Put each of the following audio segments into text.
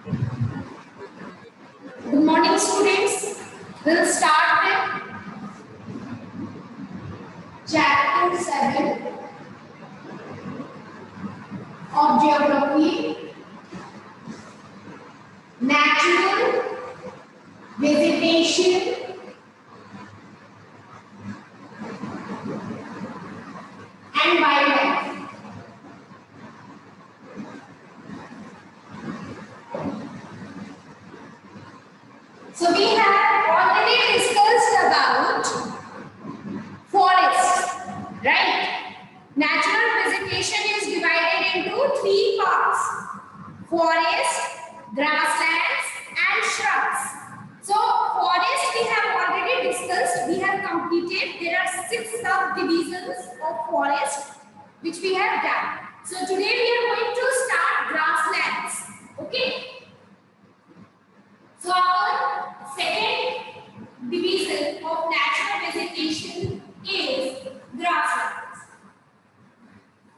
Good morning, students. We'll start with chapter 7 of geography, natural vegetation and wildlife. So we have already discussed about forest, right? Natural vegetation is divided into three parts: forest, grasslands, and shrubs. So forest we have already discussed, we have completed. There are 6 subdivisions of forest which we have done. So today we are going to start grasslands. Okay. So our second division of natural vegetation is grasslands.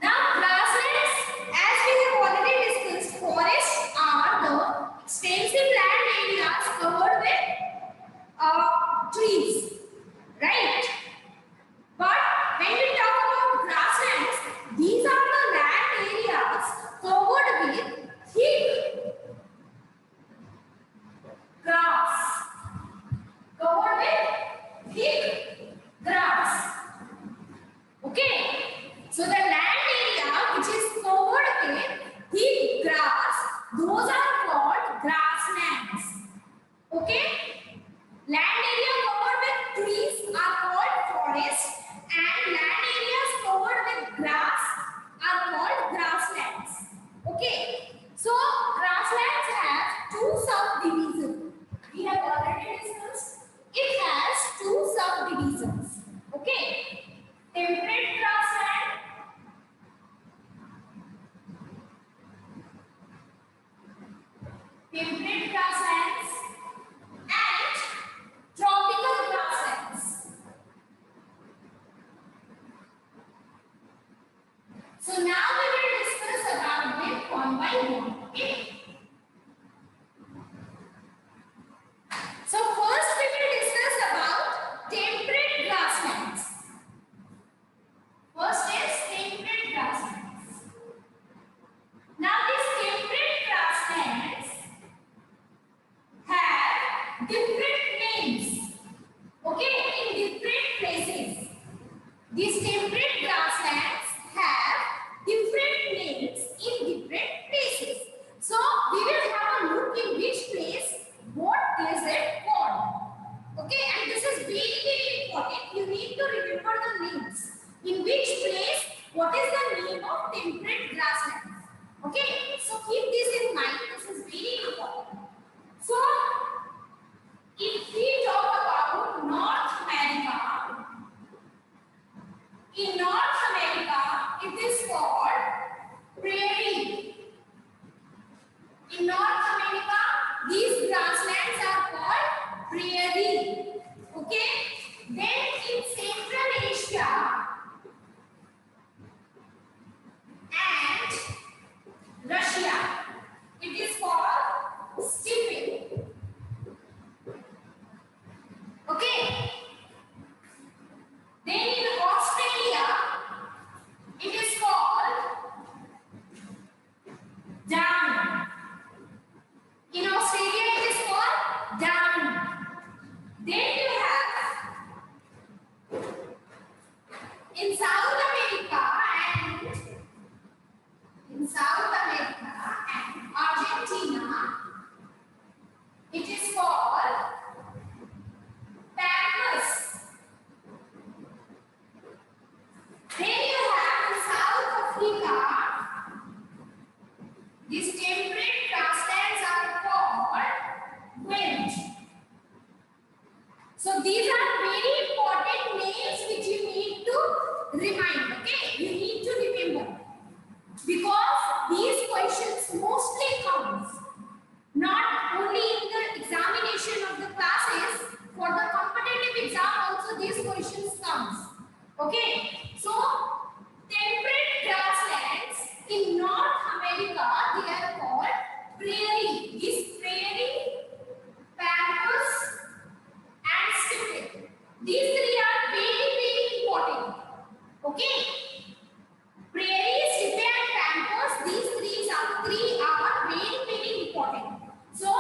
Now grasslands, as we have already discussed, forests are the extensive land areas covered with trees, right? But when we talk about grasslands, these are the land areas covered with thick grass. Covered with thick grass. Okay. So the land area which is covered with thick grass, those are called grasslands. Okay. Land area covered with trees are called forests, and land areas covered with grass are called grasslands. Okay. So grasslands have 2 subdivisions. We have already discussed. It has 2 subdivisions. Okay. Temperate grassland grasslands and tropical grasslands. So now we will discuss about them one by one. Okay. So first we will discuss about temperate grasslands. First is temperate grasslands. Now these temperate grasslands have different names. Okay, in different places. These temperate grasslands have different names in different places. So we will have a look in which place what is it called. Okay, and this is very important. You need to remember the names. In which place, what is the name of temperate grasslands? Okay, so keep this in mind. This is very important. So, if we talk about North America, in North America, it is called prairie. In North America, these grasslands are called prairie. Okay, then in Central Asia and Russia, it is called steppe. Okay. Then in Australia, it is called down. In Australia, it is called down. Then you have in South America and Argentina, it is called pampas. Then you have in South Africa, these temperate grasslands are called wind. So these are very important names which you need to remind. Okay, you need to remember, because these questions mostly comes not only in the examination of the classes, for the competitive exam also these questions comes. Okay, so temperate grasslands in North America, they are called prairie. These So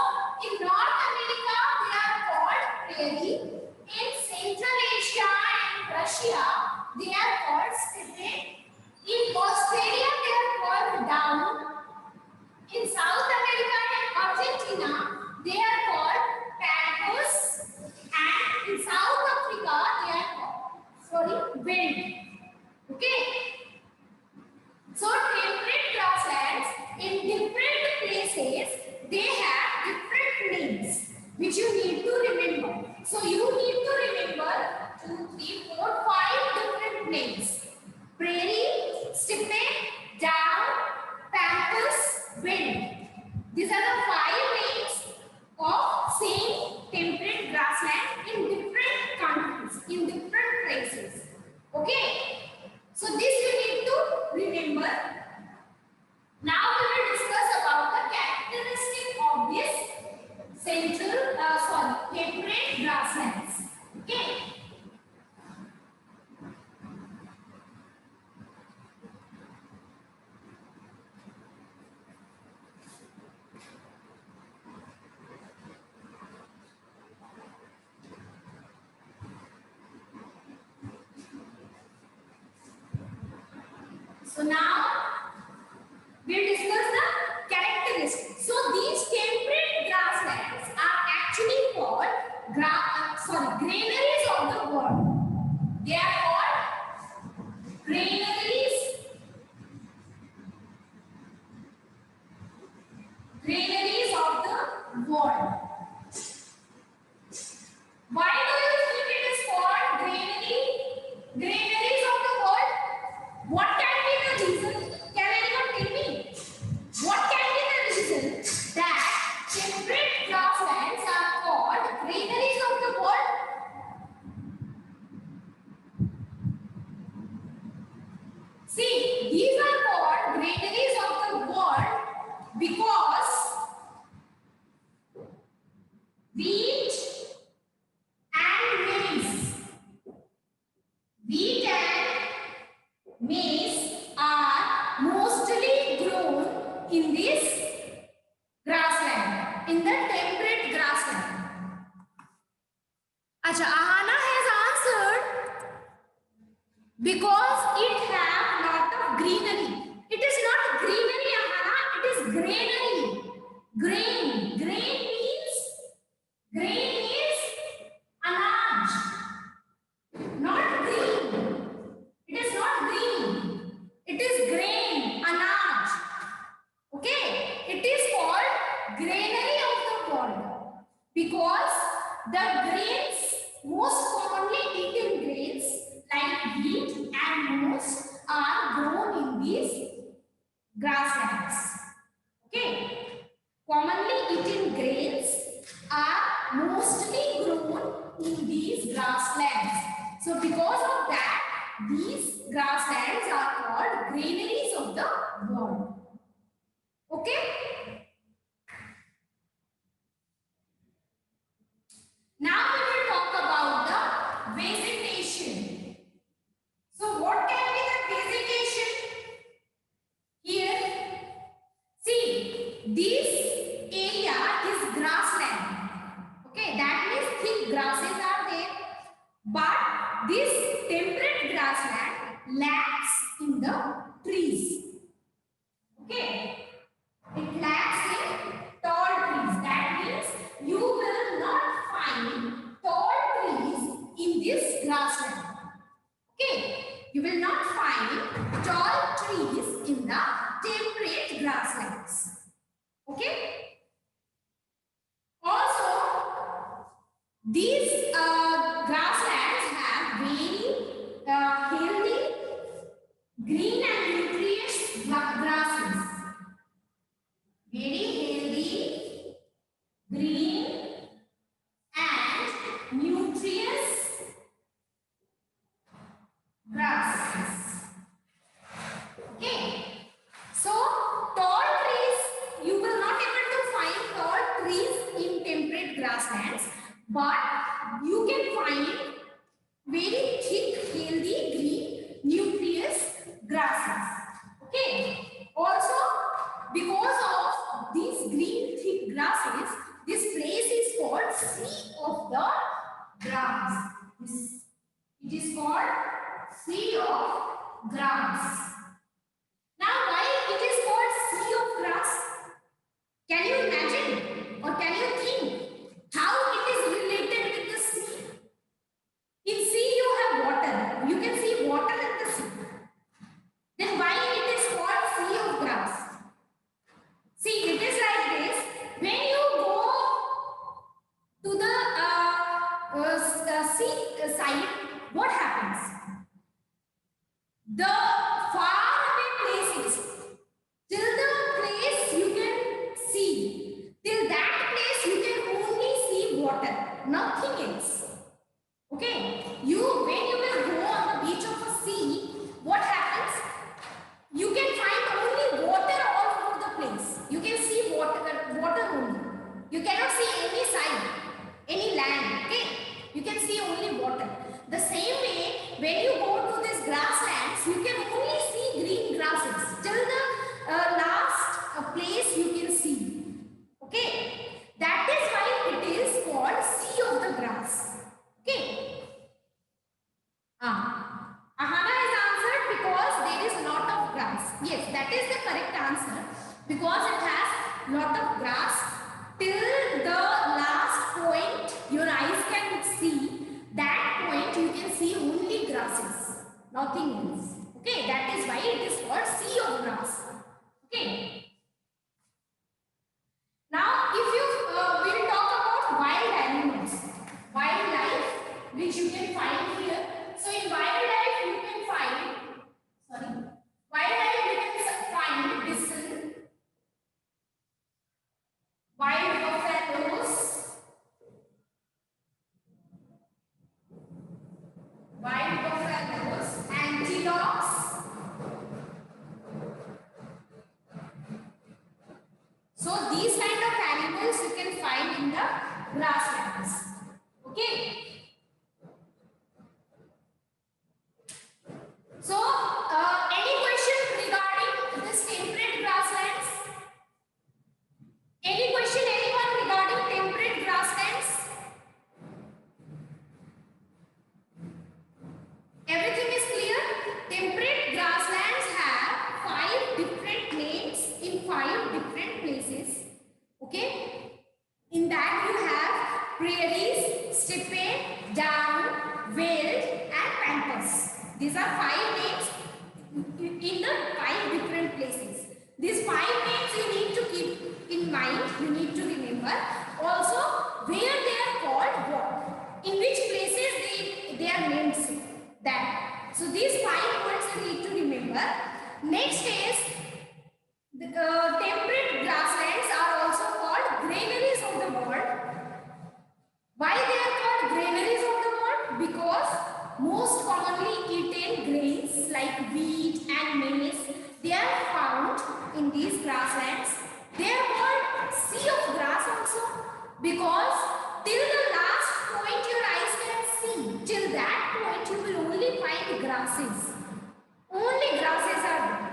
in North America they are called prairie. In Central Asia and Russia they are called steppe. In Australia they are called down. In South America and Argentina they are called pampas, and in South Africa they are called wind. Okay. So temperate grasslands in different places they have different names which you need to remember. So you need to remember 2, 3, 4, 5 different names: prairie, steppe, down, pampas, wind. These are the 5 names of same temperate grassland in different countries, in different places. Okay. So this you need to remember. Now we will discuss about the characteristic of this temperate grasslands. Okay. So now we'll discuss the characteristics. So these temperate grasslands are actually called granaries of the world. They are called granaries of the world. Why do you think it is called granaries of the world? What can be the reason? Can anyone tell me? What can be the reason that temperate grasslands are called granaries of the world? See, these are called granaries of the world because wheat and maize are mostly grown in this grassland, in the temperate grassland. Acha, Ahana has answered because it have lot of greenery. It is not greenery, Ahana, it is granary. Grain means anaj, not green. It is not green. It is grain, anaj. Okay? It is called granary of the world because the grains, most commonly eaten grains like wheat and maize are grown in these grasslands. Okay? Commonly eaten grains are mostly grown in these grasslands. So because of that, these grasslands are called granaries of the world. Okay? Now we will talk about the vegetation. So what can be the vegetation? Here, see, this area is grassland. Okay, that means thick grasses are there. But this temperate grassland lacks in the trees. Okay, it lacks in tall trees. That means you will not find tall trees in this grassland. Okay, you will not find tall trees in the temperate grasslands. Okay. Also, these grasslands have very healthy, green and nutritious grasses. Very healthy, green and nutritious grasses. Okay. So, tall trees, you will not able to find tall trees in temperate grasslands, but you can find very thick, healthy, green, nutritious grasses. Okay. Also, because of these green green thick grasses, this place is called sea of the grass. It is called sea of grass. Now, why it is called sea of grass? Can you imagine or can you think how it is related with the sea? In sea you have water. You can see water in the sea. Then why it is called sea of grass? See, it is like this. When you go to the sea side, what happens? The far away places, till the place you can see, till that place you can only see water, nothing else. Okay, when you will go on the beach of a sea, what happens? You can find only water all over the place. You can see water only. You cannot see any side, any land. Okay, you can see only water. The same way, when you go to this grasslands, you can only see green grasses till the last place you can see. Okay, that is why it is called sea of the grass. Okay. Ahana is answered because there is a lot of grass. Yes, that is the correct answer because it has lot of grass till the last point your eyes can see. That point you can see only grasses, nothing else. Okay, that is why it is called sea of grass. Okay. Now, if you will talk about wild animals, wildlife, which you can find here. So, in wildlife, you can find, wildlife you can find bison, wild buffaloes, antelopes. So, these kind of animals you can find in the grasslands. Okay. So, any question regarding this temperate grasslands? Any question, anyone regarding temperate grasslands? Everything is clear? Temperate grasslands have 5 different names in 5 different places. Okay? In that you have prairies, steppe, down, veld and pampas. These are 5 names in the 5 different places. These 5 names you need to keep in mind, you need to remember. Also, where they are called what? In which places they are named that. So, these 5 words you need to remember. Next is, the temperate grasslands are also called granaries of the world. Why they are called granaries of the world? Because most commonly eaten grains like wheat and maize, they are found in these grasslands. They are called sea of grass also because till the last point your eyes can see, till that point you will only find grasses. Only grasses are there.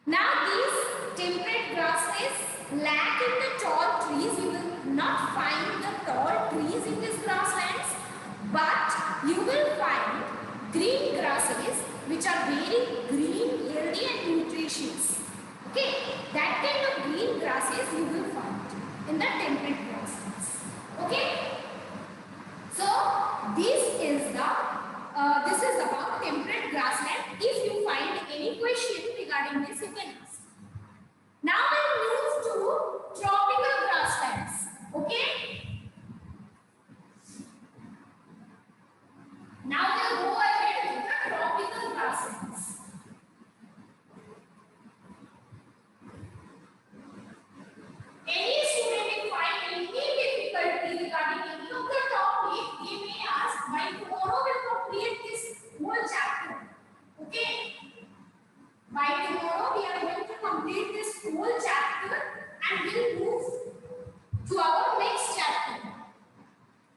Now these temperate grasses lack in the tall trees. You will not find the tall trees in these grasslands, but you will find green grasses which are very green, healthy and nutritious. Okay, that kind of green grasses you will find in the temperate grasslands. Okay, so this is about temperate grassland. If you find any question regarding this, you can ask. Now we'll move to tropical grasslands. Okay. Now we'll go ahead with the tropical grasslands. Any student will find any difficulty regarding any of the topic, they may ask. By tomorrow we'll complete this whole chapter. Okay. By tomorrow we are going to complete this whole chapter and we'll move to our next chapter.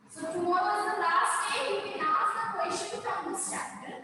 So tomorrow is the last day. You can ask the question from this chapter.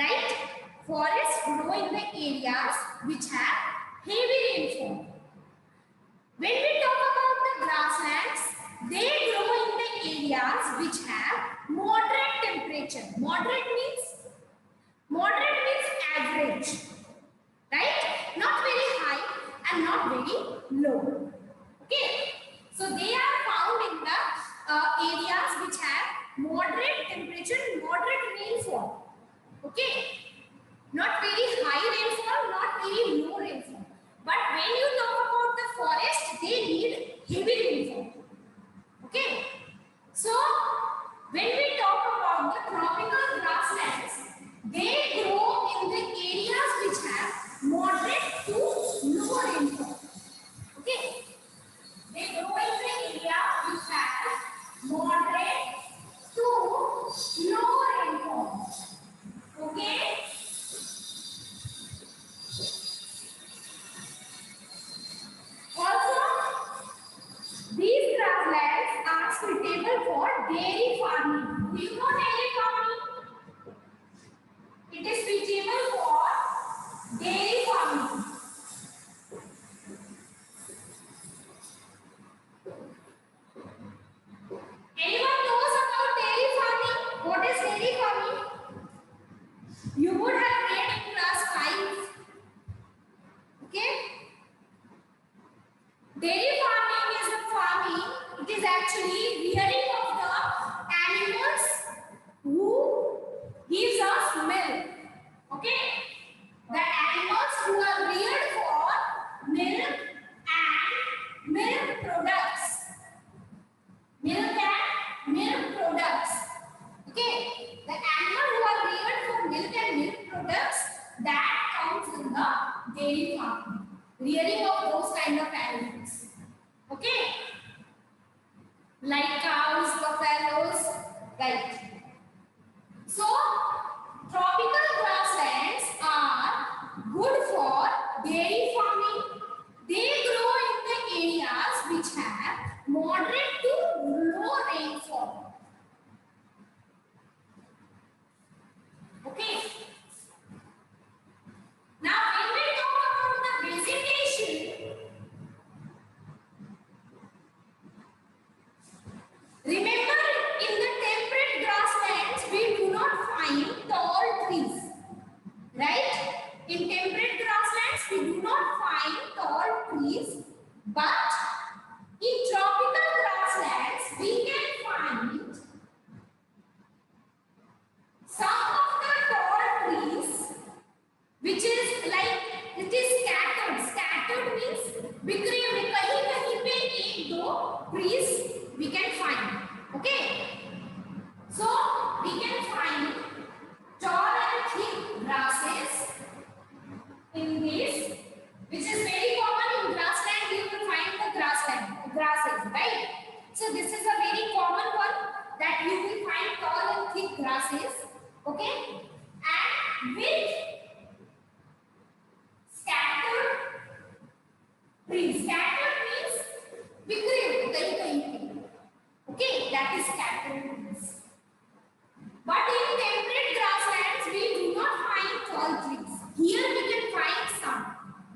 right? Forests grow in the areas which have heavy rainfall. When we talk about the grasslands, they grow in the areas which have moderate temperature. Moderate means average, right? Not very high and not very low. Okay, so they are found in the areas which have moderate temperature, moderate rainfall. Okay, not very high rainfall, not very low rainfall. But when you talk about the forest, they need heavy rainfall. Okay, so when we talk about the tropical grasslands, they grow in the areas which have moderate to low rainfall. Okay, they grow in the area which have moderate to low rainfall. Okay. Also, these grasslands are suitable for dairy farming. Do you know dairy farming? It is suitable for dairy farming. Anyone knows about dairy farming? What is dairy farming? You would have read in class 5. Okay? Dairy farming is a farming. It is actually rearing of the animals who gives us milk. Okay? The animals who are reared for milk and milk products. Milk and milk products. Okay? The animals who are reared for milk and milk products, that comes in the dairy farming. Rearing of those kind of animals. Okay? Like cows, buffaloes, right? So, tropical grasslands are good for dairy farming. They grow in the areas which have moderate to low rainfall. Okay. Now, when we talk about the vegetation, remember in the temperate grasslands we do not find tall trees, right? In temperate grasslands we do not find tall trees, but in tropical grasslands we can find some of the tall trees which is like it is scattered. Scattered means बिखरे हुए कहीं कहीं पे एक दो trees we can find. Okay, so we can find tall and thick grasses in this, which is very common in grassland. You will find the grasses, right? So this is a very common one that you will find tall and thick grasses. Okay, and with scattered trees. Scattered means बिखरे हुए कहीं कहीं पे. Okay, that is scattered trees. But in temperate grasslands we do not find tall trees. Here we can find some.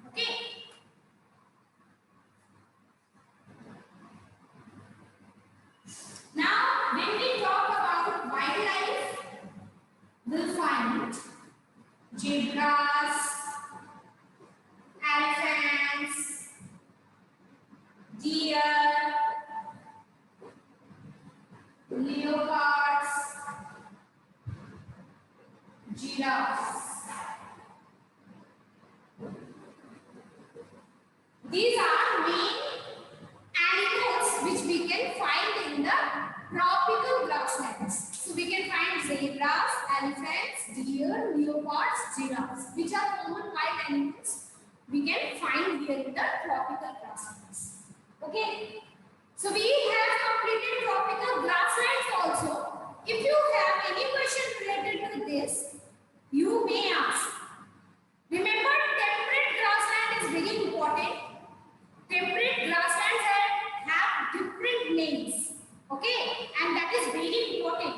Okay. Now, when we talk about wildlife, we'll find zebras, elephants, deer, leopards, giraffes. These are main animals which we can find in the tropical grasslands. So we can find zebras, elephants, deer, leopards, giraffes, which are common wild animals we can find here in the tropical grasslands. Okay. So we have completed tropical grasslands also. If you have any question related to this, you may ask. Remember, temperate grassland is very important. Temperate grasslands have different names. Okay, and that is very important.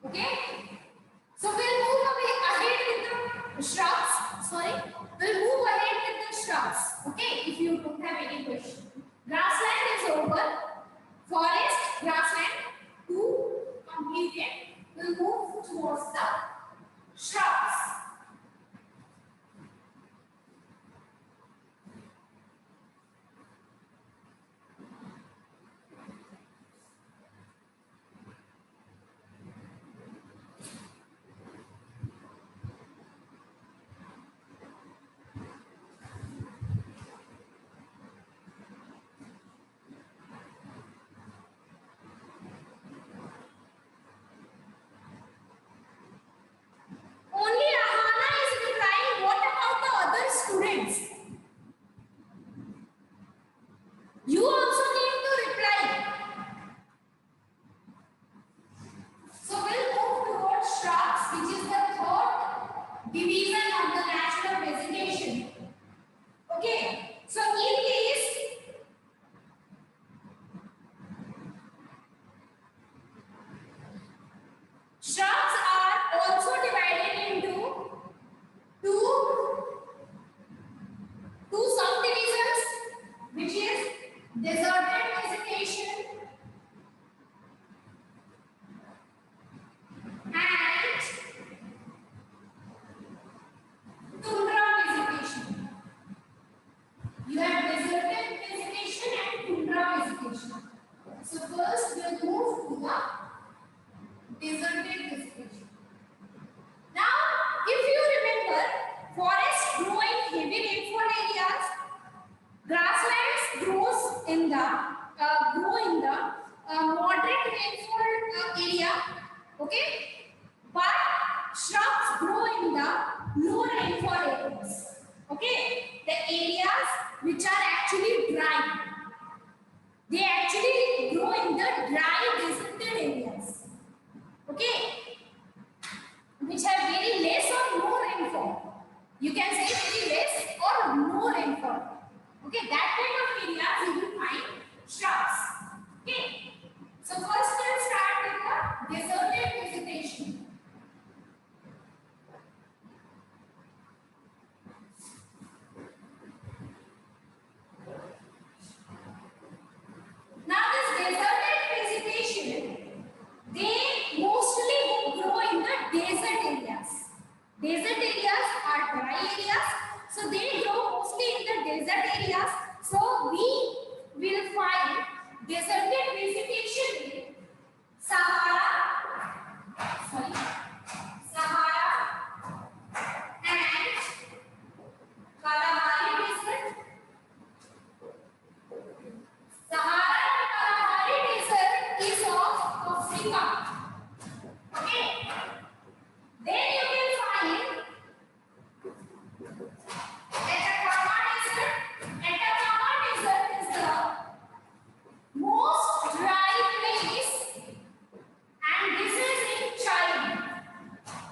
Okay. division of the natural vegetation. Okay, so in this shrubs are also divided into two subdivisions, which is deserted vegetation and tundra vegetation. You have deserted vegetation and tundra vegetation. So first we'll move to the deserted vegetation. Now, if you remember, forests grow in heavy rainfall areas. Grasslands grow in the moderate rainfall area. Okay, but shrubs grow in the low rainfall areas. Okay, the areas which are actually dry. They actually grow in the dry deserted areas. Okay, which have very less or no rainfall. You can say very less or no rainfall. Okay, that kind of areas you will find shrubs. Okay, so first let's start with the deserted vegetation. Now this deserted vegetation, they mostly grow in the desert areas. Desert areas are dry areas, so they grow mostly in the desert areas. So we will find deserted vegetation in Sahara and Kalahari Desert. Sahara and Kalahari Desert is of Africa. Okay. Then you can find Atacama Desert. Atacama Desert is the most dry place, and this is in China.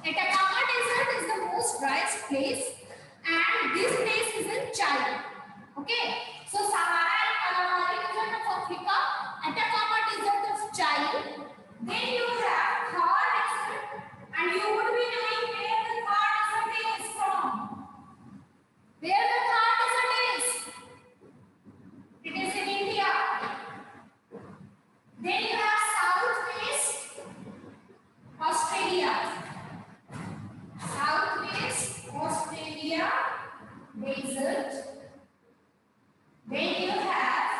Atacama Desert is the most driest place, and this place is in China. Okay, so Sahara and Kalahari Desert of Africa, Atacama Desert of China. Then you have Thar Desert, and you would be knowing where the Thar Desert is from. Where the Thar Desert is? It is in India. Then you have Southwest Australia. Southwest Australia desert. Then you have,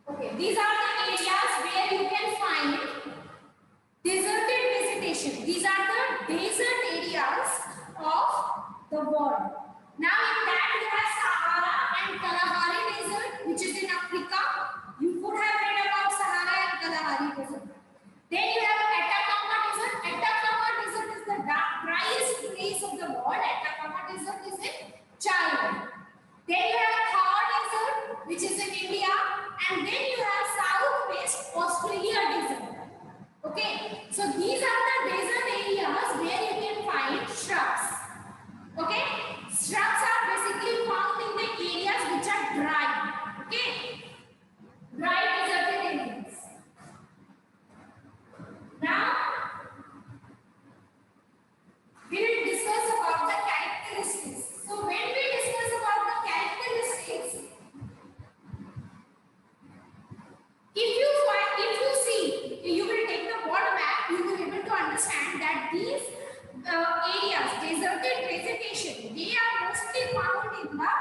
okay, these are the areas where you can find deserted vegetation. These are the desert areas of the world. Now in that you have Sahara and Kalahari Desert, which is in Africa. You could have read about Sahara and Kalahari Desert. Then you have Atacama Desert. Atacama Desert is the driest place of the world. Atacama Desert is in China. Then you have Thar Desert, which is in India, and then you have Southwest Australia Desert. Okay, so these are the desert areas where you can find shrubs. Okay, shrubs are basically found in the areas which are dry. Okay, dry deserted areas. Now we will discuss about the characteristics. So when we discuss about the characteristics, if you see, you will take the world map, you will be able to understand that these areas, deserted vegetation, they are mostly found in the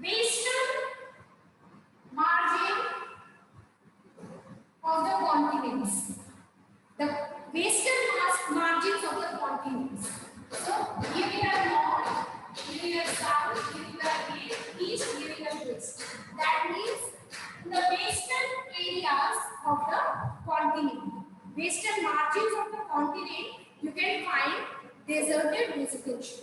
western margin of the continents. The western margins of the continents. So here we have north, here we have south, here we have east, here we have west. That means in the western areas of the continent, western margins of the continent, you can find deserted vegetation.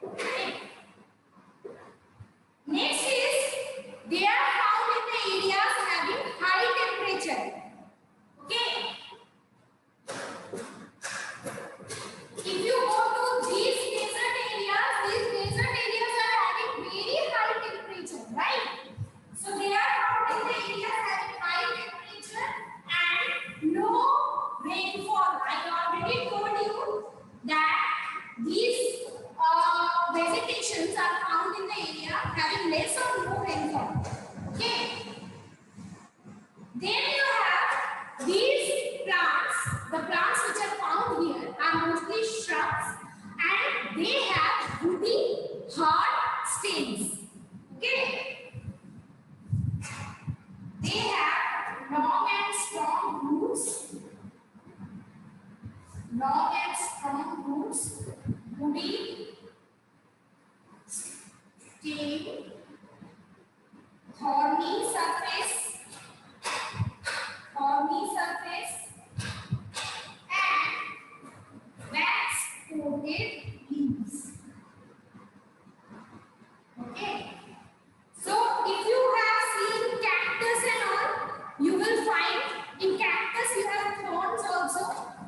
Okay? that these vegetations are found in the area having less or no rainfall. Okay. Then you have these plants. The plants which are found here are mostly shrubs, and they have woody, hard stems. Okay. They have long and strong roots. Long and strong roots, woody, stem, thorny surface, and wax-coated leaves. Okay. So, if you have seen cactus and all, you will find in cactus you have thorns also.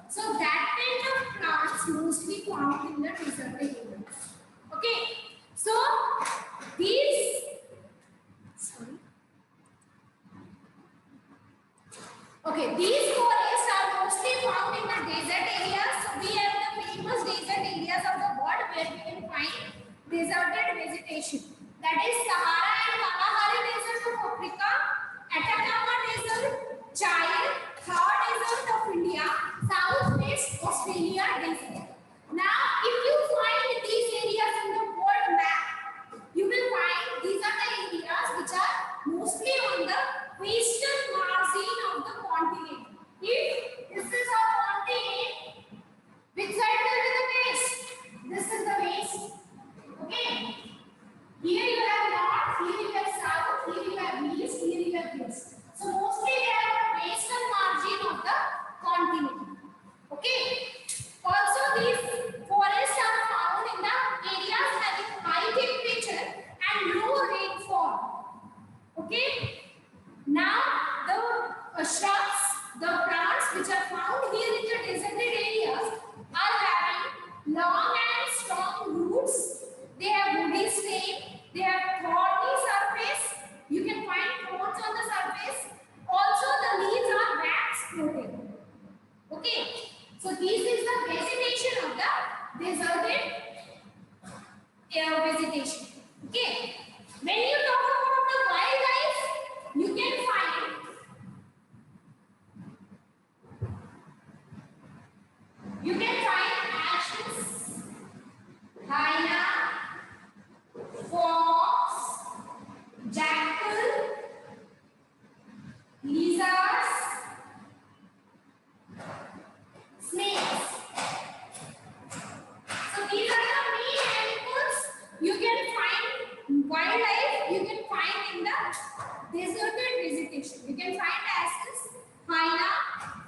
So, that kind of plants mostly found in the deserted areas. Okay. So, these. Sorry. Okay, these forests are mostly found in the desert areas. So we have the famous desert areas of the world where we can find deserted vegetation. That is Sahara and Kalahari Desert of Africa, Atacama Desert, Chile, Thar Desert of India, Southwest Australia Desert. Now, if you find these areas in the world map, you will find these are the areas which are mostly on the western margin of the continent. If this is a continent, which side will be the west? This is the west. Okay. Here you have north, here you have south, here you have east, here you have west. So mostly they are the western margin of the continent. Okay. Also these forests are found in the areas having high temperature and low rainfall. Okay. Now the shrubs, the plants which are found here in the deserted areas are having long and strong roots. They have woody stem. They have thorny surface. You can find thorns on the surface. Also the leaves are wax coated. Okay. So this is the vegetation of the deserted vegetation. Okay. When you talk about the wildlife, you can find ashes, hyena, fox, jackal, lizards, snakes. So these are the main animals you can find, wildlife you can find in the deserted vegetation. You can find ashes, hyena,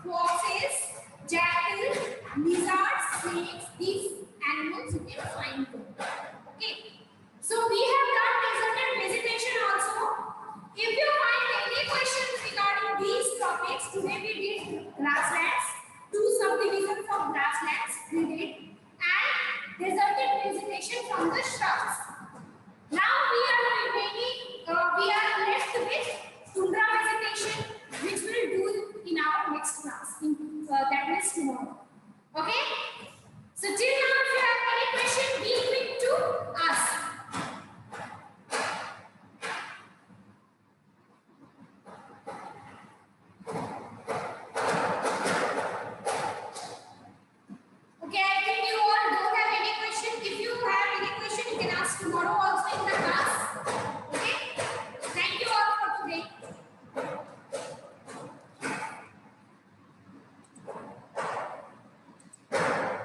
foxes, jackal, lizards, snakes. These animals you can find there. Okay. So we have done deserted vegetation also. If you find any questions regarding these topics, today we did grasslands, 2 subdivisions of grasslands we did, and deserted vegetation from the